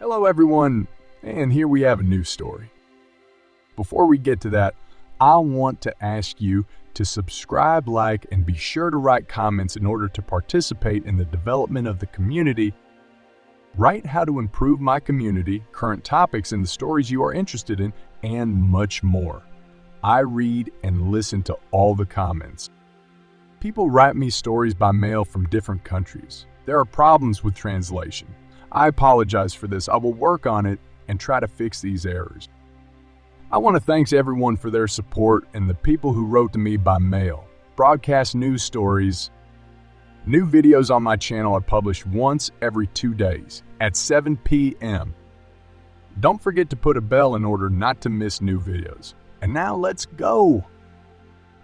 Hello everyone, and here we have a new story. Before we get to that, I want to ask you to subscribe, like, and be sure to write comments in order to participate in the development of the community. Write how to improve my community, current topics and the stories you are interested in, and much more. I read and listen to all the comments. People write me stories by mail from different countries. There are problems with translation. I apologize for this. I will work on it and try to fix these errors. I want to thank everyone for their support and the people who wrote to me by mail. Broadcast news stories. New videos on my channel are published once every 2 days at 7 p.m. Don't forget to put a bell in order not to miss new videos. And now let's go!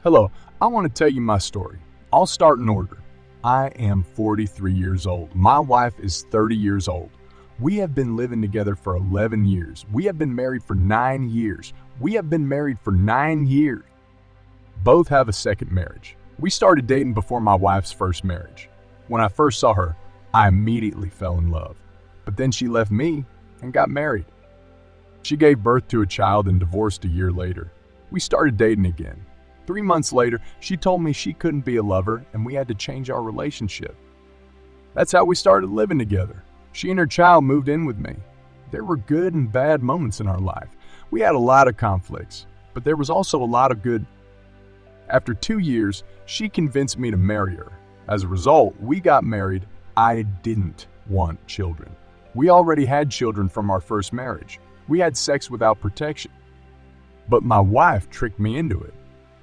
Hello, I want to tell you my story. I'll start in order. I am 43 years old. My wife is 30 years old. We have been living together for 11 years. We have been married for 9 years. Both have a second marriage. We started dating before my wife's first marriage. When I first saw her, I immediately fell in love. But then she left me and got married. She gave birth to a child and divorced a year later. We started dating again. 3 months later, she told me she couldn't be a lover and we had to change our relationship. That's how we started living together. She and her child moved in with me. There were good and bad moments in our life. We had a lot of conflicts, but there was also a lot of good. After 2 years, she convinced me to marry her. As a result, we got married. I didn't want children. We already had children from our first marriage. We had sex without protection. But my wife tricked me into it.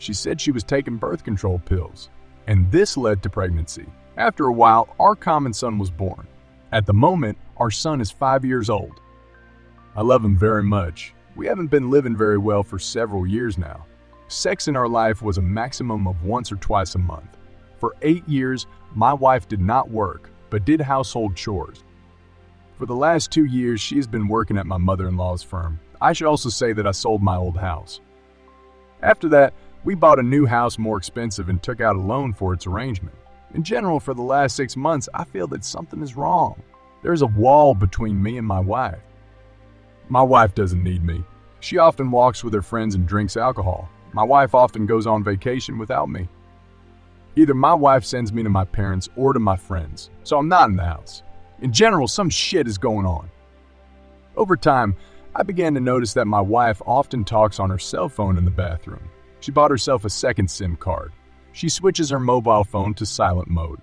She said she was taking birth control pills, and this led to pregnancy. After a while, our common son was born. At the moment, our son is 5 years old. I love him very much. We haven't been living very well for several years now. Sex in our life was a maximum of once or twice a month. For 8 years, my wife did not work, but did household chores. For the last 2 years, she has been working at my mother-in-law's firm. I should also say that I sold my old house. After that, we bought a new house more expensive and took out a loan for its arrangement. In general, for the last 6 months, I feel that something is wrong. There's a wall between me and my wife. My wife doesn't need me. She often walks with her friends and drinks alcohol. My wife often goes on vacation without me. Either my wife sends me to my parents or to my friends, so I'm not in the house. In general, some shit is going on. Over time, I began to notice that my wife often talks on her cell phone in the bathroom. She bought herself a second SIM card. She switches her mobile phone to silent mode.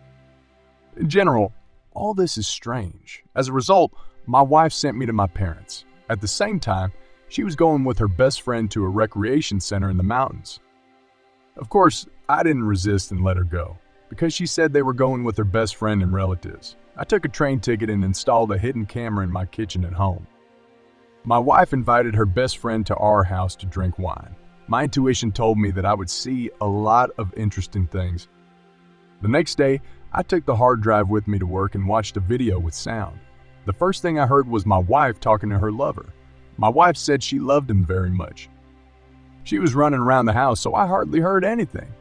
In general, all this is strange. As a result, my wife sent me to my parents. At the same time, she was going with her best friend to a recreation center in the mountains. Of course, I didn't resist and let her go, because she said they were going with her best friend and relatives. I took a train ticket and installed a hidden camera in my kitchen at home. My wife invited her best friend to our house to drink wine. My intuition told me that I would see a lot of interesting things. The next day, I took the hard drive with me to work and watched a video with sound. The first thing I heard was my wife talking to her lover. My wife said she loved him very much. She was running around the house, so I hardly heard anything.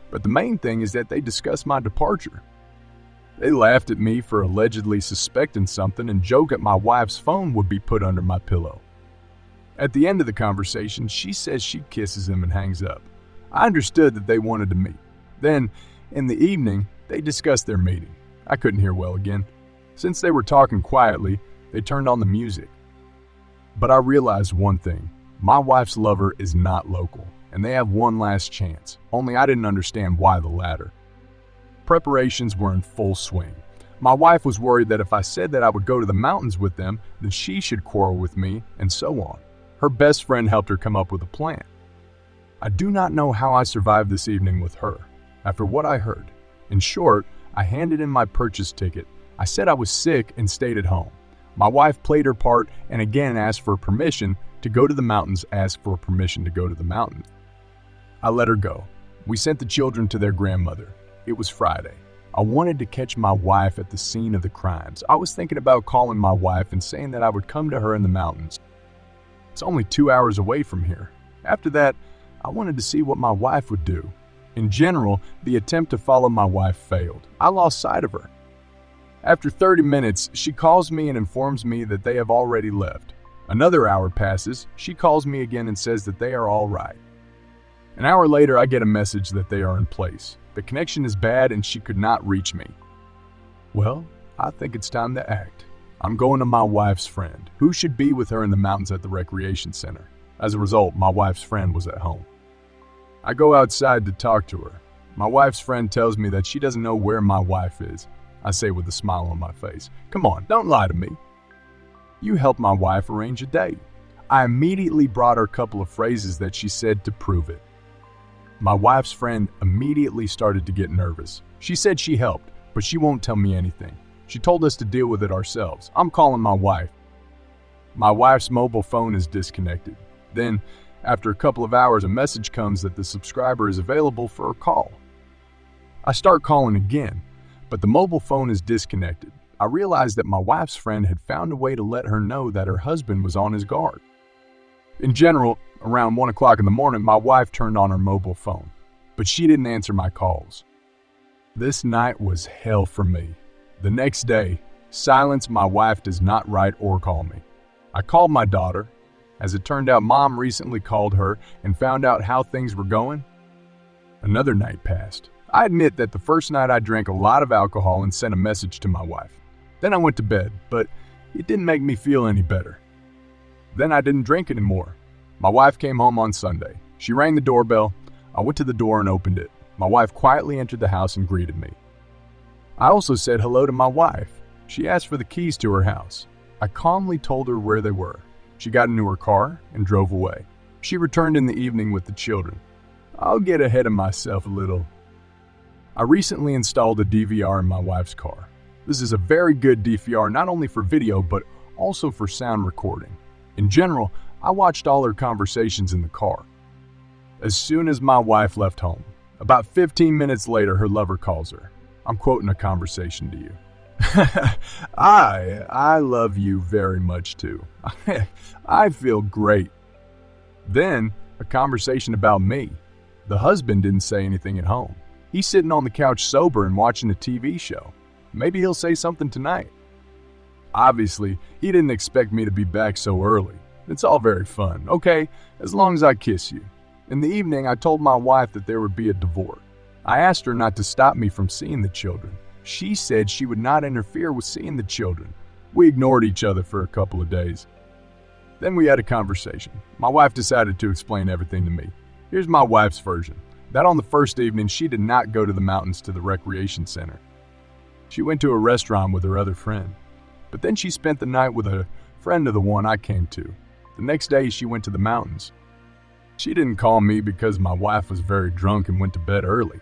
But the main thing is that they discussed my departure. They laughed at me for allegedly suspecting something and joked that my wife's phone would be put under my pillow. At the end of the conversation, she says she kisses him and hangs up. I understood that they wanted to meet. Then, in the evening, they discussed their meeting. I couldn't hear well again. Since they were talking quietly, they turned on the music. But I realized one thing. My wife's lover is not local, and they have one last chance. Only I didn't understand why the latter. Preparations were in full swing. My wife was worried that if I said that I would go to the mountains with them, then she should quarrel with me, and so on. Her best friend helped her come up with a plan. I do not know how I survived this evening with her, after what I heard. In short, I handed in my purchase ticket. I said I was sick and stayed at home. My wife played her part and again asked for permission to go to the mountains, I let her go. We sent the children to their grandmother. It was Friday. I wanted to catch my wife at the scene of the crimes. I was thinking about calling my wife and saying that I would come to her in the mountains. It's only 2 hours away from here. After that, I wanted to see what my wife would do. In general, the attempt to follow my wife failed. I lost sight of her. After 30 minutes, she calls me and informs me that they have already left. Another hour passes, she calls me again and says that they are all right. An hour later, I get a message that they are in place. The connection is bad and she could not reach me. Well, I think it's time to act. I'm going to my wife's friend, who should be with her in the mountains at the recreation center. As a result, my wife's friend was at home. I go outside to talk to her. My wife's friend tells me that she doesn't know where my wife is. I say with a smile on my face, "Come on, don't lie to me. You helped my wife arrange a date." I immediately brought her a couple of phrases that she said to prove it. My wife's friend immediately started to get nervous. She said she helped, but she won't tell me anything. She told us to deal with it ourselves. I'm calling my wife. My wife's mobile phone is disconnected. Then, after a couple of hours, a message comes that the subscriber is available for a call. I start calling again, but the mobile phone is disconnected. I realized that my wife's friend had found a way to let her know that her husband was on his guard. In general, around 1 o'clock in the morning, my wife turned on her mobile phone, but she didn't answer my calls. This night was hell for me. The next day, silence, my wife does not write or call me. I called my daughter. As it turned out, Mom recently called her and found out how things were going. Another night passed. I admit that the first night I drank a lot of alcohol and sent a message to my wife. Then I went to bed, but it didn't make me feel any better. Then I didn't drink anymore. My wife came home on Sunday. She rang the doorbell. I went to the door and opened it. My wife quietly entered the house and greeted me. I also said hello to my wife. She asked for the keys to her house. I calmly told her where they were. She got into her car and drove away. She returned in the evening with the children. I'll get ahead of myself a little. I recently installed a DVR in my wife's car. This is a very good DVR, not only for video, but also for sound recording. In general, I watched all her conversations in the car. As soon as my wife left home, about 15 minutes later, her lover calls her. I'm quoting a conversation to you. I love you very much too. I feel great. Then, a conversation about me. The husband didn't say anything at home. He's sitting on the couch sober and watching a TV show. Maybe he'll say something tonight. Obviously, he didn't expect me to be back so early. It's all very fun, okay, as long as I kiss you. In the evening, I told my wife that there would be a divorce. I asked her not to stop me from seeing the children. She said she would not interfere with seeing the children. We ignored each other for a couple of days. Then we had a conversation. My wife decided to explain everything to me. Here's my wife's version. That on the first evening, she did not go to the mountains to the recreation center. She went to a restaurant with her other friend. But then she spent the night with a friend of the one I came to. The next day, she went to the mountains. She didn't call me because my wife was very drunk and went to bed early.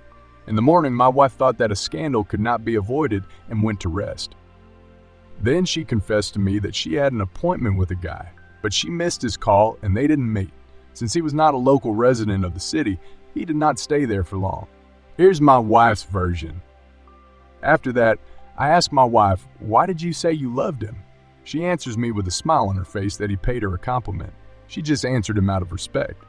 In the morning, my wife thought that a scandal could not be avoided and went to rest. Then she confessed to me that she had an appointment with a guy, but she missed his call and they didn't meet. Since he was not a local resident of the city, he did not stay there for long. Here's my wife's version. After that, I asked my wife, "Why did you say you loved him?" She answers me with a smile on her face that he paid her a compliment. She just answered him out of respect.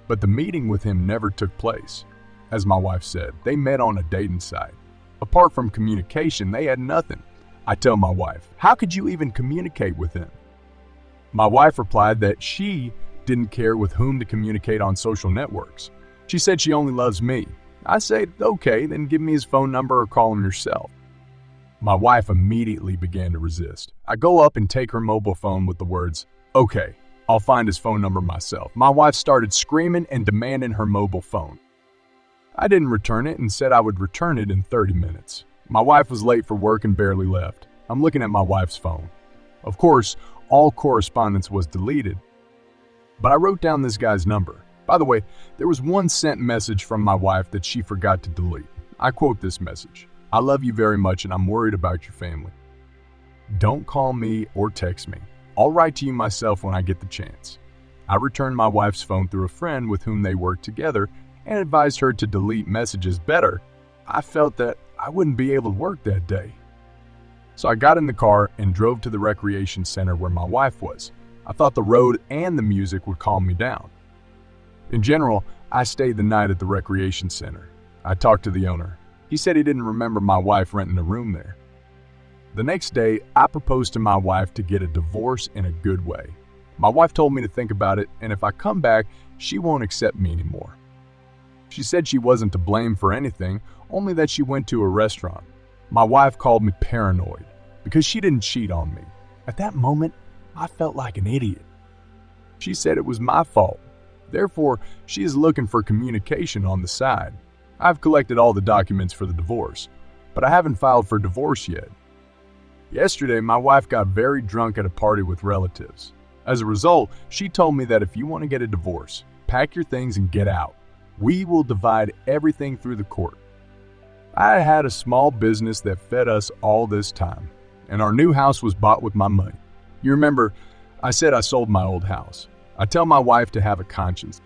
But the meeting with him never took place. As my wife said, they met on a dating site. Apart from communication, they had nothing. I tell my wife, "How could you even communicate with him?" My wife replied that she didn't care with whom to communicate on social networks. She said she only loves me. I say, "Okay, then give me his phone number or call him yourself." My wife immediately began to resist. I go up and take her mobile phone with the words, "Okay, I'll find his phone number myself." My wife started screaming and demanding her mobile phone. I didn't return it and said I would return it in 30 minutes. My wife was late for work and barely left. I'm looking at my wife's phone. Of course, all correspondence was deleted, but I wrote down this guy's number. By the way, there was one sent message from my wife that she forgot to delete. I quote this message: "I love you very much and I'm worried about your family. Don't call me or text me. I'll write to you myself when I get the chance." I returned my wife's phone through a friend with whom they worked together and advised her to delete messages better. I felt that I wouldn't be able to work that day. So I got in the car and drove to the recreation center where my wife was. I thought the road and the music would calm me down. In general, I stayed the night at the recreation center. I talked to the owner. He said he didn't remember my wife renting a room there. The next day, I proposed to my wife to get a divorce in a good way. My wife told me to think about it, and if I come back, she won't accept me anymore. She said she wasn't to blame for anything, only that she went to a restaurant. My wife called me paranoid because she didn't cheat on me. At that moment, I felt like an idiot. She said it was my fault. Therefore, she is looking for communication on the side. I've collected all the documents for the divorce, but I haven't filed for divorce yet. Yesterday, my wife got very drunk at a party with relatives. As a result, she told me that if you want to get a divorce, pack your things and get out. We will divide everything through the court. I had a small business that fed us all this time, and our new house was bought with my money. You remember, I said I sold my old house. I tell my wife to have a conscience.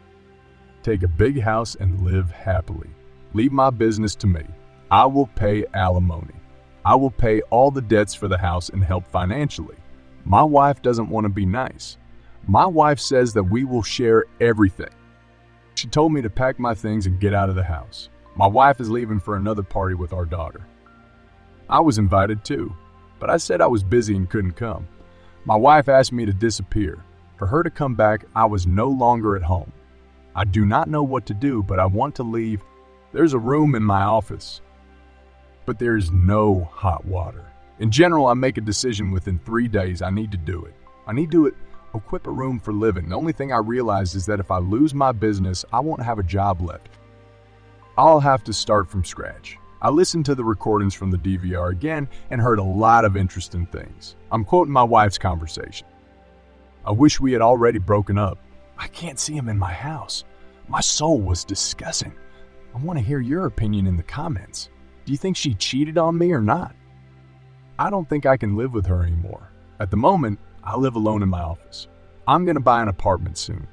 Take a big house and live happily. Leave my business to me. I will pay alimony. I will pay all the debts for the house and help financially. My wife doesn't want to be nice. My wife says that we will share everything. She told me to pack my things and get out of the house. My wife is leaving for another party with our daughter. I was invited too, but I said I was busy and couldn't come. My wife asked me to disappear. For her to come back, I was no longer at home. I do not know what to do, but I want to leave. There's a room in my office, but there's no hot water. In general, I make a decision within 3 days. I need to do it. I need to equip a room for living. The only thing I realized is that if I lose my business, I won't have a job left. I'll have to start from scratch. I listened to the recordings from the DVR again and heard a lot of interesting things. I'm quoting my wife's conversation. I wish we had already broken up. I can't see him in my house. My soul was disgusting. I want to hear your opinion in the comments. Do you think she cheated on me or not? I don't think I can live with her anymore. At the moment, I live alone in my office. I'm going to buy an apartment soon.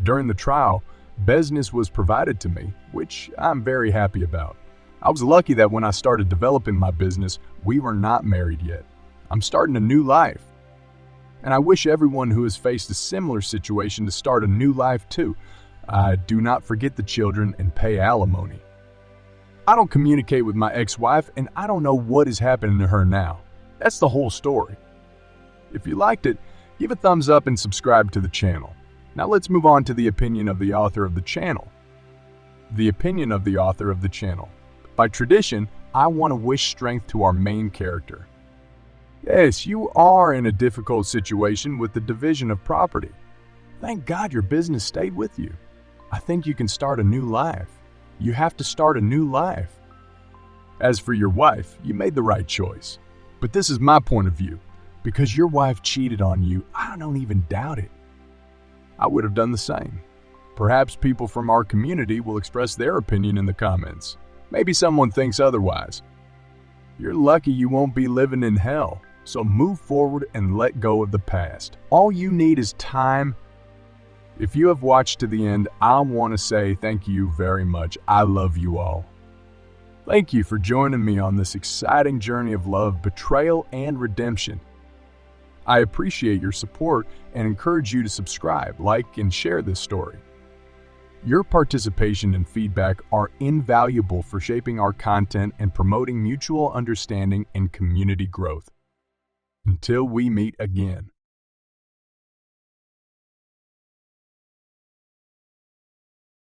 During the trial, business was provided to me, which I'm very happy about. I was lucky that when I started developing my business, we were not married yet. I'm starting a new life. And I wish everyone who has faced a similar situation to start a new life too. Do not forget the children and pay alimony. I don't communicate with my ex-wife, and I don't know what is happening to her now. That's the whole story. If you liked it, give a thumbs up and subscribe to the channel. Now let's move on to the opinion of the author of the channel. The opinion of the author of the channel. By tradition, I want to wish strength to our main character. Yes, you are in a difficult situation with the division of property. Thank God your business stayed with you. I think you can start a new life. You have to start a new life. As for your wife, you made the right choice. But this is my point of view. Because your wife cheated on you, I don't even doubt it. I would have done the same. Perhaps people from our community will express their opinion in the comments. Maybe someone thinks otherwise. You're lucky you won't be living in hell. So move forward and let go of the past. All you need is time. If you have watched to the end, I want to say thank you very much. I love you all. Thank you for joining me on this exciting journey of love, betrayal, and redemption. I appreciate your support and encourage you to subscribe, like, and share this story. Your participation and feedback are invaluable for shaping our content and promoting mutual understanding and community growth. Until we meet again.